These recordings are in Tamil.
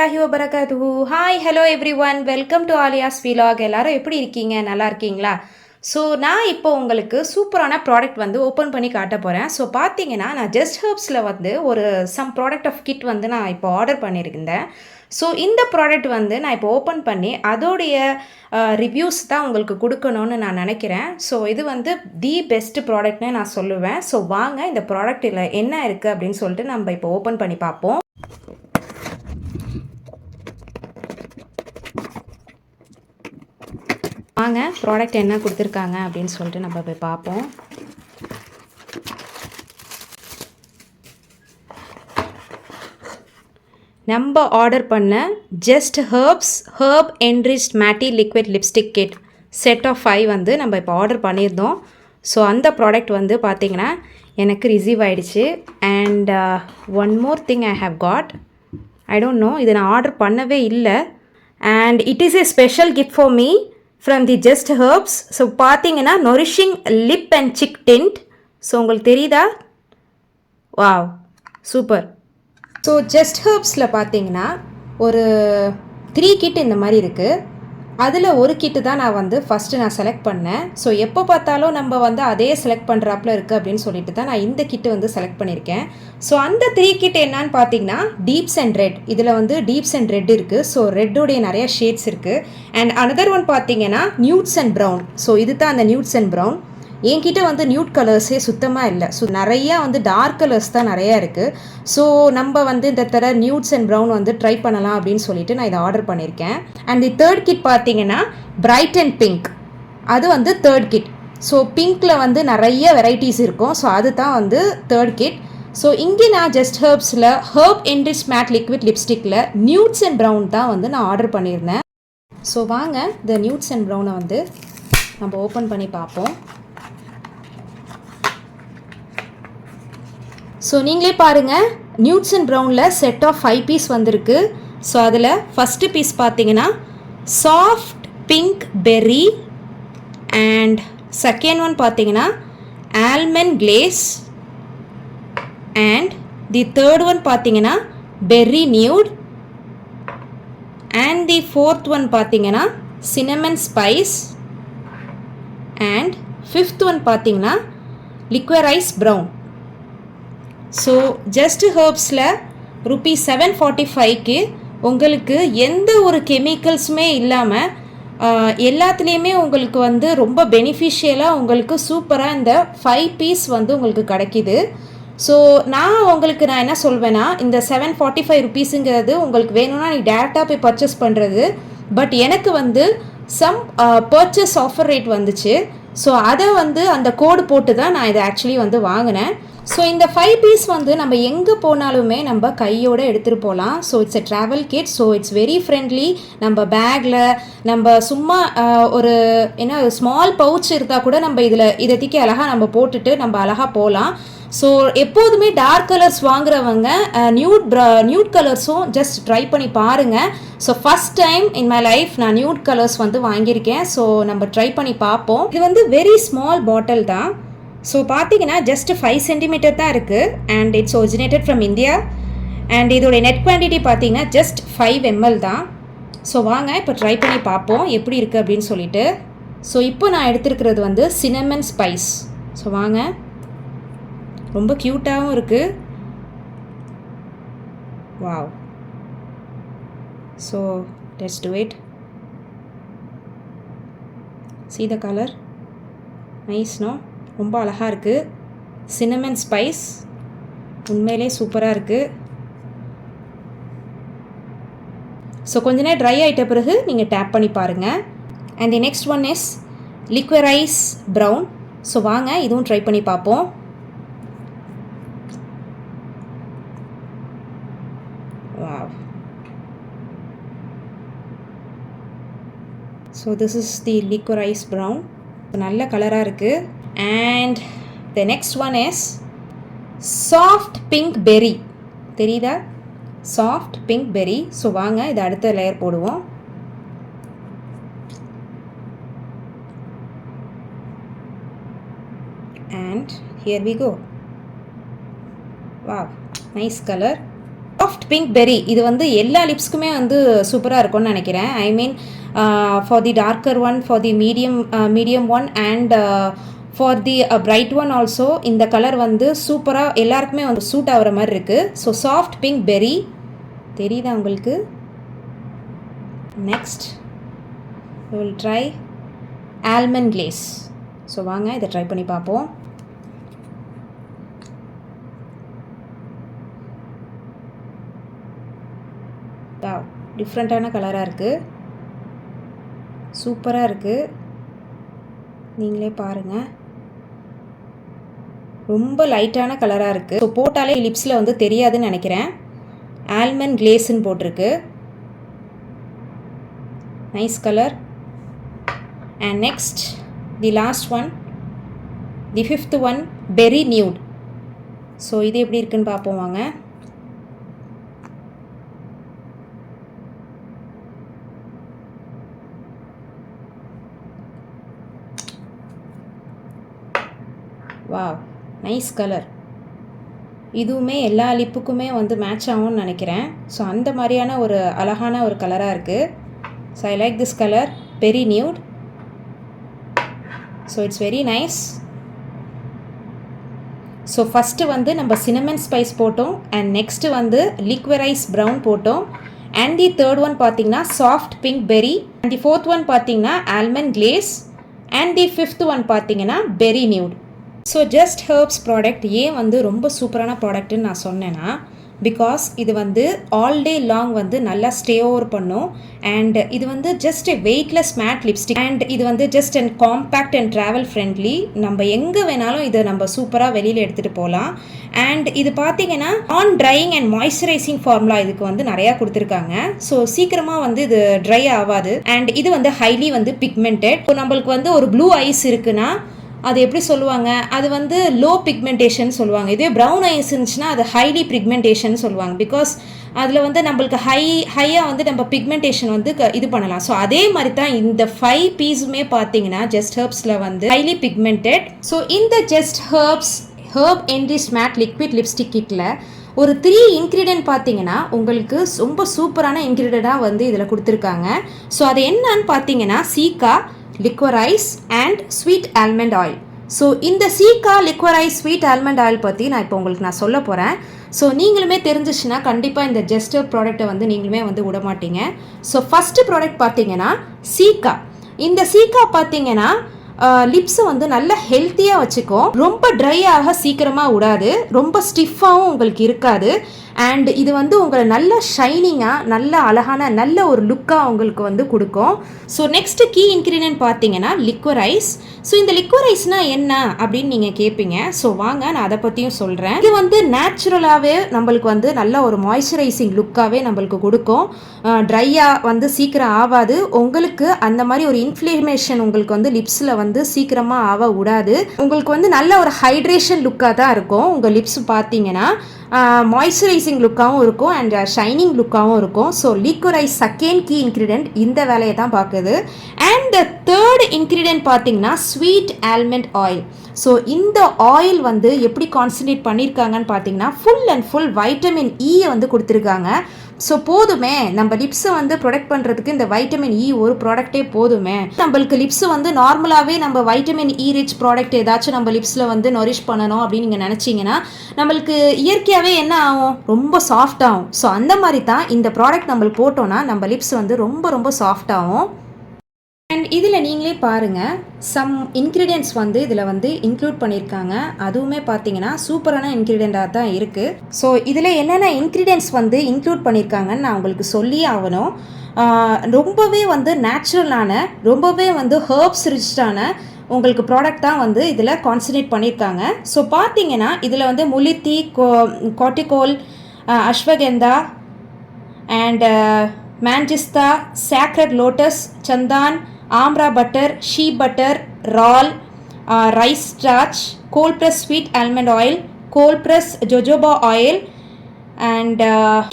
வரஹ்மத்துல்லாஹி வபரகாத்துஹு. Hi hello everyone, welcome to Aliya's vlog. எல்லாரும் எப்படி இருக்கீங்க? நல்லா இருக்கீங்களா? ஸோ நான் இப்போ உங்களுக்கு சூப்பரான ப்ராடக்ட் வந்து ஓப்பன் பண்ணி காட்ட போகிறேன். ஸோ பார்த்தீங்கன்னா நான் ஜஸ்ட் ஹெர்ப்ஸில் வந்து ஒரு சம் ப்ராடக்ட் ஆஃப் கிட் வந்து நான் இப்போ ஆர்டர் பண்ணியிருந்தேன். ஸோ இந்த ப்ராடக்ட் வந்து நான் இப்போ ஓப்பன் பண்ணி அதோடைய ரிவ்யூஸ் தான் உங்களுக்கு கொடுக்கணும்னு நான் நினைக்கிறேன். ஸோ இது வந்து தி பெஸ்ட் ப்ராடக்ட்னு நான் சொல்லுவேன். ஸோ வாங்க இந்த ப்ராடக்ட்டில் என்ன இருக்குது அப்படின்னு சொல்லிட்டு நம்ம இப்போ ஓப்பன் பண்ணி பார்ப்போம். வாங்க ப்ராடக்ட் என்ன கொடுத்துருக்காங்க அப்படின்னு சொல்லிட்டு நம்ம போய் பார்ப்போம். நம்ம ஆர்டர் பண்ண just herb enriched matte liquid lipstick kit set of 5 வந்து நம்ம இப்போ ஆர்டர் பண்ணியிருந்தோம். ஸோ அந்த ப்ராடக்ட் வந்து பார்த்திங்கன்னா எனக்கு ரிசீவ் ஆகிடுச்சு. And one more thing I have got, I don't know, இதை நான் ஆர்டர் பண்ணவே இல்லை. And it is a special gift for me from the Just Herbs. So பார்த்தீங்கன்னா nourishing lip and cheek tint. So உங்களுக்கு தெரியுதா? Wow, super. ஸோ ஜஸ்ட் ஹெர்ப்ஸில் பார்த்தீங்கன்னா ஒரு 3 கிட் இந்த மாதிரி இருக்குது. அதில் ஒரு கிட்டு தான் நான் வந்து ஃபஸ்ட்டு நான் செலக்ட் பண்ணேன். ஸோ எப்போ பார்த்தாலும் நம்ம வந்து அதே செலக்ட் பண்ணுறாப்புல இருக்குது அப்படின்னு சொல்லிட்டு தான் நான் இந்த கிட்டு வந்து செலக்ட் பண்ணியிருக்கேன். ஸோ அந்த 3 கிட் என்னான்னு பார்த்தீங்கன்னா டீப்ஸ் அண்ட் ரெட். இதில் வந்து டீப்ஸ் அண்ட் ரெட் இருக்குது. ஸோ ரெட்டோடைய நிறைய ஷேட்ஸ் இருக்குது. அண்ட் அனதர் ஒன் பார்த்தீங்கன்னா நியூட்ஸ் அண்ட் ப்ரௌன். ஸோ இது தான் அந்த நியூட்ஸ் அண்ட் ப்ரௌன். என்கிட்ட வந்து நியூட் கலர்ஸே சுத்தமாக இல்லை. ஸோ நிறையா வந்து டார்க் கலர்ஸ் தான் நிறையா இருக்குது. ஸோ நம்ம வந்து இந்த தர நியூட்ஸ் அண்ட் ப்ரௌன் வந்து ட்ரை பண்ணலாம் அப்படின்னு சொல்லிட்டு நான் இதை ஆர்டர் பண்ணியிருக்கேன். அண்ட் தி தேர்ட் கிட் பார்த்தீங்கன்னா பிரைட் அண்ட் பிங்க். அது வந்து தேர்ட் கிட். ஸோ பிங்க்கில் வந்து நிறைய வெரைட்டிஸ் இருக்கும். ஸோ அது தான் வந்து தேர்ட் கிட். ஸோ இங்கே நான் ஜஸ்ட் ஹெர்ப்ஸில் ஹெர்ப் என்ரிச் மேட் லிக்விட் லிப்ஸ்டிக்கில் நியூட்ஸ் அண்ட் ப்ரௌன் தான் வந்து நான் ஆர்டர் பண்ணியிருந்தேன். ஸோ வாங்க இந்த நியூட்ஸ் அண்ட் ப்ரௌனை வந்து நம்ம ஓப்பன் பண்ணி பார்ப்போம். ஸோ நீங்களே பாருங்கள், நியூட்ஸ் அண்ட் ப்ரௌனில் செட் ஆஃப் 5 பீஸ் வந்திருக்கு. ஸோ அதில் ஃபஸ்ட்டு பீஸ் பார்த்தீங்கன்னா soft pink berry. And second one பார்த்தீங்கன்னா almond glaze. And the third one பார்த்தீங்கன்னா berry nude. And the fourth one பார்த்தீங்கன்னா cinnamon spice. And fifth one பார்த்தீங்கன்னா லிக்வரைஸ் ப்ரௌன். ஸோ ஜஸ்ட் ஹெர்ப்ஸில் ₹745க்கு உங்களுக்கு எந்த ஒரு கெமிக்கல்ஸுமே இல்லாமல் எல்லாத்துலேயுமே உங்களுக்கு வந்து ரொம்ப பெனிஃபிஷியலாக உங்களுக்கு சூப்பராக இந்த 5 பீஸ் வந்து உங்களுக்கு கிடைக்கிது. ஸோ நான் என்ன சொல்வேன்னா, இந்த ₹745 உங்களுக்கு வேணும்னா நீ டேரெக்டாக போய் பர்ச்சேஸ் பண்ணுறது. பட் எனக்கு வந்து சம் பர்ச்சேஸ் ஆஃபர் ரேட் வந்துச்சு. ஸோ அதை வந்து அந்த கோடு போட்டு தான் நான் இதை ஆக்சுவலி வந்து வாங்கினேன். ஸோ இந்த 5 பீஸ் வந்து நம்ம எங்கே போனாலுமே நம்ம கையோடு எடுத்துகிட்டு போகலாம். So it's a travel kit. So it's very friendly. நம்ம பேக்கில் நம்ம சும்மா ஒரு ஸ்மால் பவுச் இருந்தால் கூட நம்ம இதை தூக்கி அழகாக நம்ம போட்டுட்டு நம்ம அழகாக போகலாம். ஸோ எப்போதுமே டார்க் கலர்ஸ் வாங்குறவங்க நியூட் கலர்ஸும் ஜஸ்ட் ட்ரை பண்ணி பாருங்கள். So first time in my life நான் நியூட் கலர்ஸ் வந்து வாங்கியிருக்கேன். ஸோ நம்ம ட்ரை பண்ணி பார்ப்போம். இது வந்து வெரி ஸ்மால் பாட்டில் தான். ஸோ பார்த்தீங்கன்னா ஜஸ்ட் 5 சென்டிமீட்டர் தான் இருக்குது. And it's originated from India. And இதோடைய நெட் குவான்டிட்டி பார்த்தீங்கன்னா ஜஸ்ட் 5 ml தான். ஸோ வாங்க இப்போ ட்ரை பண்ணி பார்ப்போம் எப்படி இருக்குது அப்படின்னு சொல்லிட்டு. ஸோ இப்போ நான் எடுத்துருக்கிறது வந்து சினமன் ஸ்பைஸ். ஸோ வாங்க, ரொம்ப க்யூட்டாகவும் இருக்குது. Wow. So let's to it. see the color, nice no? ரொம்ப அழகாக இருக்குது. சினமன் ஸ்பைஸ் உண்மையிலே சூப்பராக இருக்குது. ஸோ கொஞ்ச நேரம் ட்ரை ஆகிட்ட பிறகு நீங்கள் டேப் பண்ணி பாருங்கள். And the next one is liquorice brown. So வாங்க இதுவும் ட்ரை பண்ணி பார்ப்போம். Wow. So this is the liquorice brown. நல்ல கலராக இருக்குது. And the next one is soft pink berry. தெரியுதா? soft pink berry. ஸோ வாங்க இது அடுத்த லேயர் போடுவோம். and here we go. wow, nice color. Soft pink berry இது வந்து எல்லா லிப்ஸ்க்குமே வந்து சூப்பராக இருக்கும்னு நினைக்கிறேன். I mean for the darker one, for the medium one and for the bright one also இந்த கலர் வந்து சூப்பராக எல்லாருக்குமே வந்து சூட் ஆகிற மாதிரி இருக்குது. ஸோ சாஃப்ட் பிங்க் பெரி தெரியுதா உங்களுக்கு? Next we will try almond glaze. So வாங்க இதை ட்ரை பண்ணி பார்ப்போம். டிஃப்ரெண்ட்டான கலராக இருக்குது, சூப்பராக இருக்குது. நீங்களே பாருங்கள், ரொம்ப லைட்டான கலராக இருக்குது. ஸோ போட்டாலே லிப்ஸில் வந்து தெரியாதுன்னு நினைக்கிறேன். ஆல்மண்ட் கிளேஸ்ன்னு போட்டிருக்கு. Nice colour. And next the last one, the fifth one, berry nude. So இது எப்படி இருக்குன்னு பார்ப்போம் வாங்க. Wow, nice colour. இதுவுமே எல்லா லிப்புக்குமே வந்து மேட்ச் ஆகும்னு நினைக்கிறேன். ஸோ அந்த மாதிரியான ஒரு அழகான ஒரு கலராக இருக்குது. So I like this colour, berry nude. So it's very nice. So first வந்து நம்ம சினமன் ஸ்பைஸ் போட்டோம் அண்ட் நெக்ஸ்ட்டு வந்து லிக்வரைஸ் ப்ரௌன் போட்டோம். அண்ட் தி தேர்ட் ஒன் பார்த்தீங்கன்னா soft pink berry. And the fourth one பார்த்தீங்கன்னா almond glaze. And the fifth one பார்த்தீங்கன்னா berry nude. So Just Herbs product ஏன் வந்து ரொம்ப சூப்பரான ப்ராடக்ட்டுன்னு நான் சொன்னேன்னா, பிகாஸ் இது வந்து ஆல் டே லாங் வந்து நல்லா ஸ்டே ஓவர் பண்ணும். அண்ட் இது வந்து just a weightless mat lipstick. And இது வந்து just and compact and travel friendly. நம்ம எங்கே வேணாலும் இதை நம்ம சூப்பராக வெளியில் எடுத்துகிட்டு போகலாம். அண்ட் இது பார்த்தீங்கன்னா on trying and moisturising formula இதுக்கு வந்து நிறையா கொடுத்துருக்காங்க. ஸோ சீக்கிரமாக வந்து இது ட்ரை ஆகாது. அண்ட் இது வந்து ஹைலி வந்து பிக்மெண்டட். இப்போ நம்மளுக்கு வந்து ஒரு ப்ளூ ஐஸ் இருக்குன்னா அது எப்படி சொல்லுவாங்க, அது வந்து லோ பிக்மெண்டேஷன் சொல்லுவாங்க. இதே ப்ரௌன் ஐஸ் இருந்துச்சுன்னா அது ஹைலி பிக்மெண்டேஷன் சொல்லுவாங்க. பிகாஸ் அதில் வந்து நம்மளுக்கு ஹையாக வந்து நம்ம பிக்மெண்டேஷன் வந்து இது பண்ணலாம். ஸோ அதே மாதிரி தான் இந்த 5 பீஸுமே பார்த்தீங்கன்னா ஜஸ்ட் ஹெர்ப்ஸில் வந்து ஹைலி பிக்மெண்டட். ஸோ இந்த Just herb enriched matte liquid lipstick கிட்டில் ஒரு 3 இன்க்ரீடியன்ட் பார்த்தீங்கன்னா உங்களுக்கு ரொம்ப சூப்பரான இன்க்ரீடியண்ட்டாக வந்து இதில் கொடுத்துருக்காங்க. ஸோ அது என்னன்னு பார்த்தீங்கன்னா cica, liquorice and sweet almond oil. So இந்த cica, liquorice, sweet almond oil பற்றி நான் இப்போ உங்களுக்கு நான் சொல்ல போகிறேன். ஸோ நீங்களுமே தெரிஞ்சிச்சுன்னா கண்டிப்பாக இந்த ஜஸ்ட் ப்ராடக்ட்டை வந்து நீங்களுமே வந்து விட மாட்டீங்க. ஸோ ஃபஸ்ட்டு ப்ராடக்ட் பார்த்தீங்கன்னா சீக்கா. இந்த சீக்கா பார்த்தீங்கன்னா லிப்ஸை வந்து நல்லா ஹெல்த்தியாக வச்சுக்கும். ரொம்ப ட்ரை ஆக சீக்கிரமாக விடாது, ரொம்ப ஸ்டிஃபாகவும் உங்களுக்கு இருக்காது. அண்ட் இது வந்து உங்களை நல்ல ஷைனிங்காக, நல்ல அழகான நல்ல ஒரு லுக்காக உங்களுக்கு வந்து கொடுக்கும். ஸோ நெக்ஸ்ட் கீ இன்க்ரீடியன்ட் பார்த்தீங்கன்னா லிக்வரைஸ். ஸோ இந்த லிக்வரைஸ்னால் என்ன அப்படின்னு நீங்கள் கேட்பீங்க. ஸோ வாங்க நான் அதை பற்றியும் சொல்கிறேன். இது வந்து நேச்சுரலாகவே நம்மளுக்கு வந்து நல்ல ஒரு மாய்ஸ்சரைசிங் லுக்காகவே நம்மளுக்கு கொடுக்கும். ட்ரையாக வந்து சீக்கிரம் ஆகாது. உங்களுக்கு அந்த மாதிரி ஒரு இன்ஃப்ளமேஷன் உங்களுக்கு வந்து லிப்ஸில் வந்து சீக்கிரமாக ஆக விடாது. உங்களுக்கு வந்து நல்ல ஒரு ஹைட்ரேஷன் லுக்காக தான் இருக்கும். உங்கள் லிப்ஸ் பார்த்தீங்கன்னா மாய்ஸ்சரைசிங் லுக்காகவும் இருக்கும் அண்ட் ஷைனிங் லுக்காகவும் இருக்கும். ஸோ லிக்வரைஸ் செகண்ட் கீ இன்க்ரீடியன்ட் இந்த வேலையை தான் பார்க்குது. அண்ட் தேர்ட் இன்க்ரீடியன்ட் பார்த்தீங்கன்னா ஸ்வீட் ஆல்மண்ட் ஆயில். ஸோ இந்த ஆயில் வந்து எப்படி கான்சன்ட்ரேட் பண்ணியிருக்காங்கன்னு பார்த்தீங்கன்னா full and full vitamin E வந்து கொடுத்துருக்காங்க. ஸோ போதுமே, நம்ம லிப்ஸை வந்து ப்ரொடக்ட் பண்ணுறதுக்கு இந்த வைட்டமின் இ ஒரு ப்ராடக்டே போதுமே. நம்மளுக்கு லிப்ஸு வந்து நார்மலாகவே நம்ம வைட்டமின் இ ரிச் ப்ராடக்ட் ஏதாச்சும் நம்ம லிப்ஸில் வந்து நொரிஷ் பண்ணணும் அப்படின்னு நீங்கள் நினச்சிங்கன்னா நம்மளுக்கு இயற்கையாகவே என்ன ஆகும், ரொம்ப சாஃப்ட் ஆகும். ஸோ அந்த மாதிரி தான் இந்த ப்ராடக்ட் நம்மளுக்கு போட்டோன்னா நம்ம லிப்ஸ் வந்து ரொம்ப ரொம்ப சாஃப்ட் ஆகும். அண்ட் இதில் நீங்களே பாருங்கள், சம் இன்க்ரீடியன்ட்ஸ் வந்து இதில் வந்து இன்க்ளூட் பண்ணியிருக்காங்க. அதுவுமே பார்த்தீங்கன்னா சூப்பரான இன்க்ரீடியண்ட்டாக தான் இருக்குது. ஸோ இதில் என்னென்ன இன்க்ரீடியன்ட்ஸ் வந்து இன்க்ளூட் பண்ணியிருக்காங்கன்னு நான் உங்களுக்கு சொல்லி ஆகணும். ரொம்பவே வந்து நேச்சுரலான, ரொம்பவே வந்து ஹெர்ப்ஸ் ரிச்சான உங்களுக்கு ப்ராடக்ட் தான் வந்து இதில் கான்சன்ட்ரேட் பண்ணியிருக்காங்க. ஸோ பார்த்தீங்கன்னா இதில் வந்து முலித்தி, கார்டிகோல், ashwagandha and manjistha, sacred lotus, chandan, amra butter, shea butter, ral, rice starch, cold press sweet almond oil, cold press jojoba oil and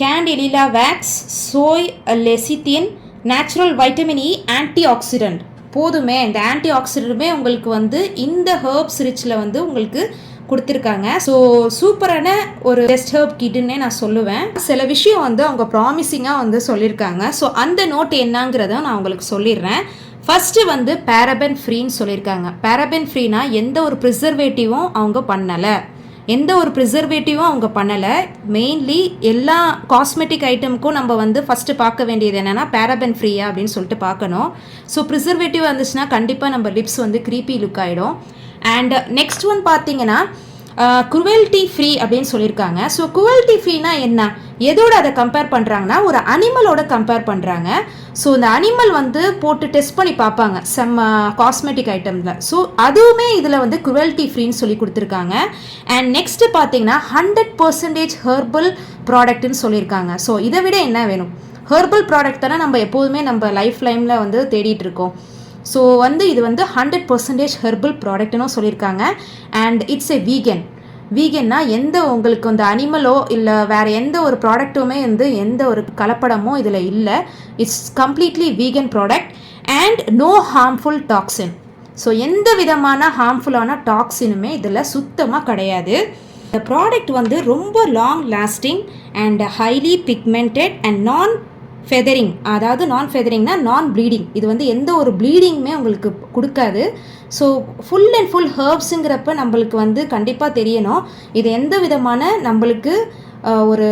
candelilla wax, soy lecithin, natural vitamin E, antioxidant. போதுமே, இந்த ஆன்டி ஆக்சிடென்ட்டுமே உங்களுக்கு வந்து இந்த ஹெர்ப்ஸ் ரிச்சில் வந்து உங்களுக்கு கொடுத்துருக்காங்க. ஸோ சூப்பரான ஒரு ஜஸ்ட் ஹெர்ப் கிட்னே நான் சொல்லுவேன். சில விஷயம் வந்து அவங்க ப்ராமிசிங்காக வந்து சொல்லியிருக்காங்க. ஸோ அந்த நோட் என்னங்கிறத நான் உங்களுக்கு சொல்லிடுறேன். ஃபஸ்ட்டு வந்து பேரபன் ஃப்ரீன்னு சொல்லியிருக்காங்க. பேரபன் ஃப்ரீனா எந்த ஒரு ப்ரிசர்வேட்டிவும் அவங்க பண்ணலை, எந்த ஒரு ப்ரிசர்வேட்டிவும் அவங்க பண்ணலை. மெயின்லி எல்லா காஸ்மெட்டிக் ஐட்டமுக்கும் நம்ம வந்து ஃபஸ்ட்டு பார்க்க வேண்டியது என்னென்னா பேரபன் ஃப்ரீயா அப்படின்னு சொல்லிட்டு பார்க்கணும். ஸோ ப்ரிசர்வேட்டிவ் வந்துச்சுன்னா கண்டிப்பாக நம்ம லிப்ஸ் வந்து க்ரீப்பி லுக் ஆகிடும். அண்ட் நெக்ஸ்ட் ஒன் பார்த்தீங்கன்னா குவெல்ட்டி ஃப்ரீ அப்படின்னு சொல்லியிருக்காங்க. ஸோ குவெல்ட்டி ஃப்ரீனா என்ன, எதோட அதை கம்பேர் பண்ணுறாங்கன்னா ஒரு அனிமலோட கம்பேர் பண்ணுறாங்க. ஸோ இந்த அனிமல் வந்து போட்டு டெஸ்ட் பண்ணி பார்ப்பாங்க செம்ம காஸ்மெட்டிக் ஐட்டமில். ஸோ அதுவுமே இதில் வந்து குவெல்ட்டி ஃப்ரீன்னு சொல்லி கொடுத்துருக்காங்க. அண்ட் நெக்ஸ்ட்டு பார்த்தீங்கன்னா 100% ஹெர்பல் ப்ராடக்ட்னு சொல்லியிருக்காங்க. ஸோ இதை விட என்ன வேணும், ஹெர்பல் ப்ராடக்ட் தானே நம்ம எப்போதுமே நம்ம லைஃப் லைமில் வந்து தேடிட்டு இருக்கோம். ஸோ வந்து இது வந்து 100% ஹெர்பல் ப்ராடக்ட்னும் சொல்லியிருக்காங்க. அண்ட் இட்ஸ் எ வீகன்னா எந்த உங்களுக்கு வந்து அனிமலோ இல்லை வேறு எந்த ஒரு ப்ராடக்ட்டுமே வந்து எந்த ஒரு கலப்படமோ இதில் இல்லை. It's completely vegan product and no harmful toxin. So எந்த விதமான ஹார்ம்ஃபுல்லான டாக்ஸினுமே இதில் சுத்தமாக கிடையாது. இந்த ப்ராடக்ட் வந்து ரொம்ப long lasting and highly pigmented and நான் ஃபெதரிங், அதாவது நான் ஃபெதரிங்னா நான் ப்ளீடிங். இது வந்து எந்த ஒரு ப்ளீடிங்குமே உங்களுக்கு கொடுக்காது. ஸோ ஃபுல் அண்ட் ஃபுல் ஹெர்ப்ஸுங்கிறப்ப நம்மளுக்கு வந்து கண்டிப்பாக தெரியணும் இது எந்த விதமான நம்மளுக்கு ஒரு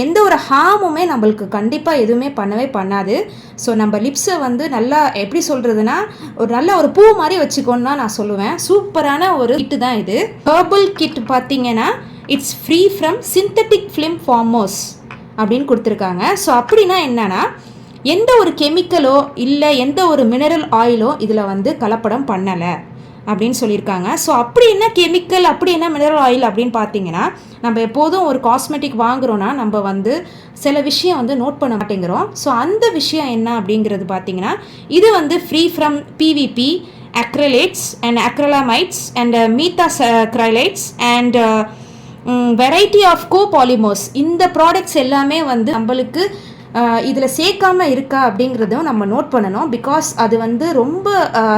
எந்த ஒரு ஹார்முமே நம்மளுக்கு கண்டிப்பாக எதுவுமே பண்ணவே பண்ணாது. ஸோ நம்ம லிப்ஸை வந்து நல்லா எப்படி சொல்கிறதுனா ஒரு நல்ல ஒரு பூ மாதிரி வச்சுக்கோன்னு தான் நான் சொல்லுவேன். சூப்பரான ஒரு கிட்டு தான் இது. ஹெர்பல் கிட் பார்த்தீங்கன்னா it's free from synthetic film farmers அப்படின்னு கொடுத்துருக்காங்க. ஸோ அப்படின்னா என்னன்னா எந்த ஒரு கெமிக்கலோ இல்லை எந்த ஒரு மினரல் ஆயிலோ இதில் வந்து கலப்படம் பண்ணலை அப்படின்னு சொல்லியிருக்காங்க. ஸோ அப்படி என்ன கெமிக்கல், அப்படி என்ன மினரல் ஆயில் அப்படின்னு பார்த்தீங்கன்னா நம்ம எப்போதும் ஒரு காஸ்மெட்டிக் வாங்குகிறோன்னா நம்ம வந்து சில விஷயம் வந்து நோட் பண்ண மாட்டேங்கிறோம். ஸோ அந்த விஷயம் என்ன அப்படிங்கிறது பார்த்தீங்கன்னா இது வந்து free from PVP, acrylates and acrylamides and methacrylates and variety of copolymers. இந்த ப்ராடக்ட்ஸ் எல்லாமே வந்து நம்மளுக்கு இதில் சேர்க்காமல் இருக்கா அப்படிங்கிறதும் நம்ம நோட் பண்ணணும். பிகாஸ் அது வந்து ரொம்ப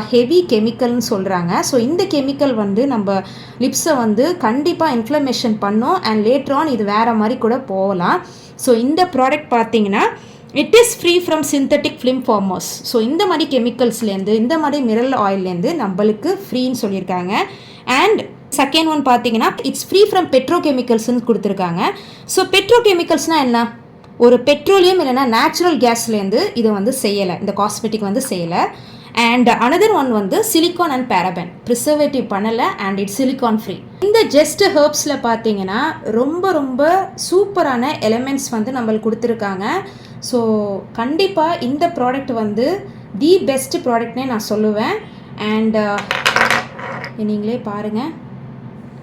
ஹெவி கெமிக்கல்னு சொல்கிறாங்க. ஸோ இந்த கெமிக்கல் வந்து நம்ம லிப்ஸை வந்து கண்டிப்பாக இன்ஃப்ளமேஷன் பண்ணும் அண்ட் லேட்டர் ஆன் இது வேறு மாதிரி கூட போகலாம். ஸோ இந்த ப்ராடக்ட் பார்த்தீங்கன்னா it is free from synthetic film farmers. So இந்த மாதிரி கெமிக்கல்ஸ்லேருந்து இந்த மாதிரி மினரல் ஆயில்லேருந்து நம்மளுக்கு ஃப்ரீன்னு சொல்லியிருக்காங்க. அண்ட் செகண்ட் ஒன் பார்த்தீங்கன்னா இட்ஸ் ஃப்ரீ ஃப்ரம் பெட்ரோகெமிக்கல்ஸ்ன்னு கொடுத்துருக்காங்க. ஸோ பெட்ரோகெமிக்கல்ஸ்னால் என்ன, ஒரு பெட்ரோலியம் இல்லைனா நேச்சுரல் கேஸ்லேருந்து இதை வந்து செய்யலை, இந்த காஸ்மெட்டிக் வந்து செய்யலை. அண்ட் அனதர் ஒன் வந்து சிலிகான் அண்ட் பேரபன், ப்ரிசர்வேட்டிவ் பண்ணலை அண்ட் இட்ஸ் சிலிகான் ஃப்ரீ. இந்த ஜஸ்ட் ஹெர்ப்ஸில் பார்த்தீங்கன்னா ரொம்ப ரொம்ப சூப்பரான எலிமெண்ட்ஸ் வந்து நம்மளுக்கு கொடுத்துருக்காங்க. ஸோ கண்டிப்பாக இந்த ப்ராடக்ட் வந்து தி பெஸ்ட் ப்ராடக்ட்னே நான் சொல்லுவேன். அண்ட் நீங்களே பாருங்கள்,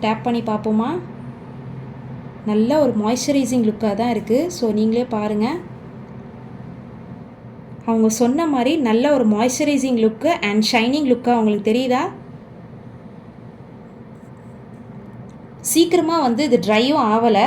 டேப் பண்ணி பார்ப்போமா, நல்ல ஒரு மாய்ஸ்சரைசிங் லுக்காக தான் இருக்குது. ஸோ நீங்களே பாருங்கள், அவங்க சொன்ன மாதிரி நல்ல ஒரு மாய்ஸ்சரைசிங் லுக்கு அண்ட் ஷைனிங் லுக்காக அவங்களுக்கு தெரியுதா. சீக்கிரமாக வந்து இது ட்ரையும் ஆகலை.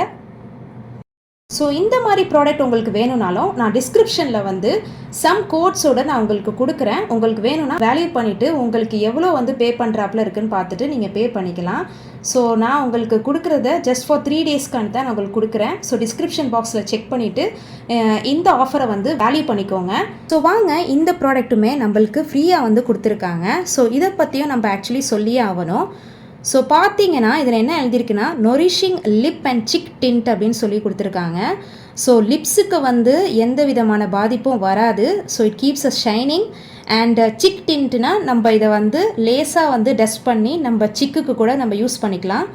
ஸோ இந்த மாதிரி ப்ராடக்ட் உங்களுக்கு வேணும்னாலும் நான் டிஸ்கிரிப்ஷனில் வந்து சம் கோட்ஸோடு நான் உங்களுக்கு கொடுக்குறேன். உங்களுக்கு வேணும்னா வேல்யூ பண்ணிவிட்டு உங்களுக்கு எவ்வளோ வந்து பே பண்ணுறாப்புல இருக்குன்னு பார்த்துட்டு நீங்கள் பே பண்ணிக்கலாம். ஸோ நான் உங்களுக்கு கொடுக்குறத ஜஸ்ட் ஃபார் 3 டேஸ்க்கான தான் நான் உங்களுக்கு கொடுக்குறேன். ஸோ டிஸ்கிரிப்ஷன் பாக்ஸில் செக் பண்ணிவிட்டு இந்த ஆஃபரை வந்து வேல்யூ பண்ணிக்கோங்க. ஸோ வாங்க, இந்த ப்ராடக்ட்டுமே நம்மளுக்கு ஃப்ரீயாக வந்து கொடுத்துருக்காங்க. ஸோ இதை பற்றியும் நம்ம ஆக்சுவலி சொல்லியே ஆகணும். ஸோ பார்த்தீங்கன்னா இதில் என்ன எழுதியிருக்குன்னா நொரிஷிங் லிப் அண்ட் சிக் டிண்ட் அப்படின்னு சொல்லி கொடுத்துருக்காங்க. ஸோ லிப்ஸுக்கு வந்து எந்த விதமான பாதிப்பும் வராது. So it keeps a shining. And cheek டிண்ட்னா நம்ம இதை வந்து லேஸாக வந்து டஸ்ட் பண்ணி நம்ம சிக்குக்கு கூட நம்ம யூஸ் பண்ணிக்கலாம்.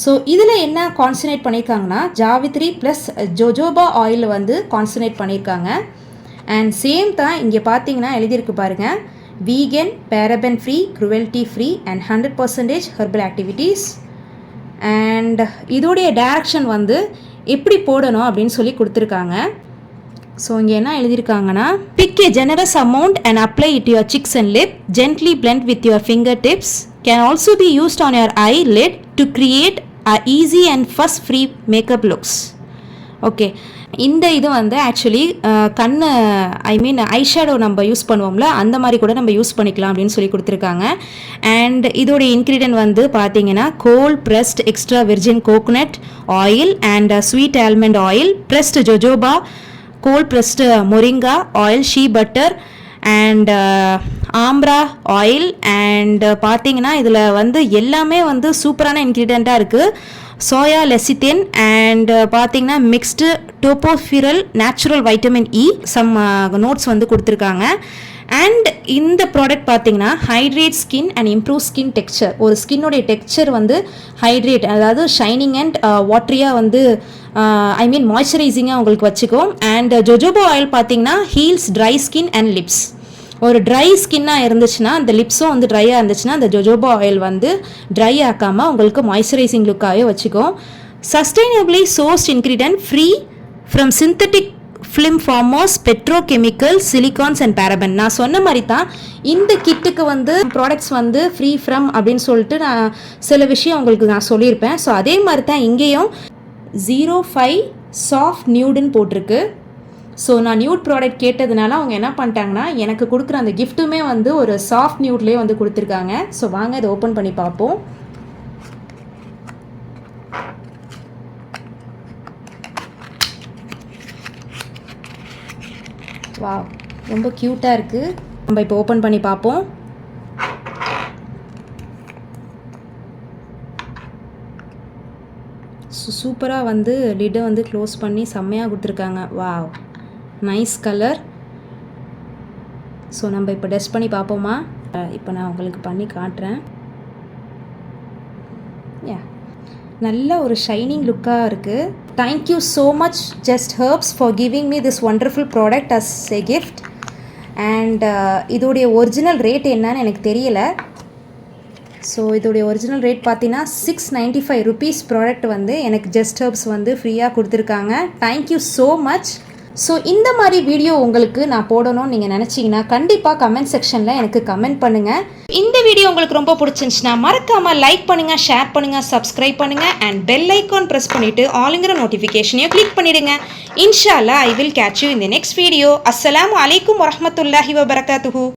ஸோ இதில் என்ன கான்சன்ட்ரேட் பண்ணியிருக்காங்கன்னா ஜாவித்ரி ப்ளஸ் ஜோஜோபா ஆயில் வந்து கான்சன்ட்ரேட் பண்ணியிருக்காங்க. அண்ட் சேம் தான் இங்கே பார்த்தீங்கன்னா எழுதியிருக்கு பாருங்கள், vegan, paraben free, cruelty free and 100% herbal activities. And இதோடைய டைரக்ஷன் வந்து எப்படி போடணும் அப்படின்னு சொல்லி கொடுத்துருக்காங்க. ஸோ இங்கே என்ன எழுதியிருக்காங்கன்னா big a generous amount and apply it to your cheeks and lip, gently blend with your fingertips, can also be used on your eyelid to create a easy and fuss free makeup looks. Okay, இந்த இது வந்து ஆக்சுவலி கண்ணு ஐ மீன் ஐஷேடோ நம்ம யூஸ் பண்ணுவோம்ல அந்த மாதிரி கூட நம்ம யூஸ் பண்ணிக்கலாம் அப்படின்னு சொல்லி கொடுத்துருக்காங்க. அண்ட் இதோடைய இன்க்ரீடியன்ட் வந்து பார்த்தீங்கன்னா cold pressed extra virgin coconut oil and sweet almond oil, pressed jojoba, cold pressed moringa oil, shea butter and amra oil. அண்ட் பார்த்தீங்கன்னா இதில் வந்து எல்லாமே வந்து சூப்பரான இன்க்ரீடியண்ட்டாக இருக்குது. சோயா லெசித்தின் அண்ட் பார்த்தீங்கன்னா mixed tocopherol natural vitamin E some notes வந்து கொடுத்துருக்காங்க. அண்ட் இந்த ப்ராடக்ட் பார்த்தீங்கன்னா hydrate skin and improve skin texture. ஒரு ஸ்கின்னுடைய டெக்ஸ்சர் வந்து ஹைட்ரேட், அதாவது ஷைனிங் அண்ட் வாட்டரியாக வந்து ஐ மீன் மாய்ஸ்சரைசிங்காக உங்களுக்கு வச்சுக்கும். அண்ட் ஜொஜோபா ஆயில் பார்த்தீங்கன்னா heals dry skin and lips. ஒரு ட்ரை ஸ்கின்னாக இருந்துச்சுன்னா அந்த லிப்ஸும் வந்து ட்ரையாக இருந்துச்சுன்னா அந்த ஜொஜோபா ஆயில் வந்து ட்ரை ஆக்காமல் உங்களுக்கு மாய்ஸ்சரைசிங் லுக்காகவே வச்சுக்கும். Sustainably sourced ingredient free from synthetic film formers, petrochemical, silicones and paraben. நான் சொன்ன மாதிரி தான் இந்த கிட்டுக்கு வந்து ப்ராடக்ட்ஸ் வந்து ஃப்ரீ ஃப்ரம் அப்படின்னு சொல்லிட்டு நான் சில விஷயம் உங்களுக்கு நான் சொல்லியிருப்பேன். ஸோ அதே மாதிரி தான் இங்கேயும் 05 சாஃப்ட் நியூடுன்னு போட்டிருக்கு. ஸோ நான் நியூட் ப்ராடக்ட் கேட்டதுனால அவங்க என்ன பண்ணிட்டாங்கன்னா எனக்கு கொடுக்குற அந்த கிஃப்ட்டுமே வந்து ஒரு சாஃப்ட் நியூட்லேயே வந்து கொடுத்துருக்காங்க. ஸோ வாங்க இதை ஓப்பன் பண்ணி பார்ப்போம். வாவ், ரொம்ப க்யூட்டாக இருக்குது. நம்ம இப்போ ஓப்பன் பண்ணி பார்ப்போம். சூப்பராக வந்து லிட்டை வந்து க்ளோஸ் பண்ணி செம்மையாக கொடுத்துருக்காங்க. Wow, nice colour. ஸோ நம்ம இப்போ டெஸ்ட் பண்ணி பார்ப்போமா? இப்போ நான் உங்களுக்கு பண்ணி காட்டுறேன். நல்ல ஒரு ஷைனிங் லுக்காக இருக்குது. Thank you so much just herbs for giving me this wonderful product as a gift. And இதோடைய ஒரிஜினல் ரேட் என்னன்னு எனக்கு தெரியலை. ஸோ இதோடைய ஒரிஜினல் ரேட் பார்த்தீங்கன்னா 695 ருபீஸ் ப்ராடக்ட் வந்து எனக்கு ஜஸ்ட் ஹெர்ப்ஸ் வந்து ஃப்ரீயாக கொடுத்துருக்காங்க. Thank you so much. ஸோ இந்த மாதிரி வீடியோ உங்களுக்கு நான் போடணும்னு நீங்கள் நினச்சிங்கன்னா கண்டிப்பாக கமெண்ட் செக்ஷனில் எனக்கு கமெண்ட் பண்ணுங்கள். இந்த வீடியோ உங்களுக்கு ரொம்ப பிடிச்சிருந்துச்சுன்னா மறக்காமல் லைக் பண்ணுங்கள், ஷேர் பண்ணுங்கள், சப்ஸ்கிரைப் பண்ணுங்கள் அண்ட் பெல் ஐக்கான் ப்ரெஸ் பண்ணிவிட்டு ஆளுங்கிற நோட்டிஃபிகேஷனையும் கிளிக் பண்ணிவிடுங்க. இன்ஷா அல்லாஹ் I will catch you in the next video. அஸ்ஸலாமு அலைக்கும் வரஹ்மத்துல்லாஹி வபரகாத்துஹு.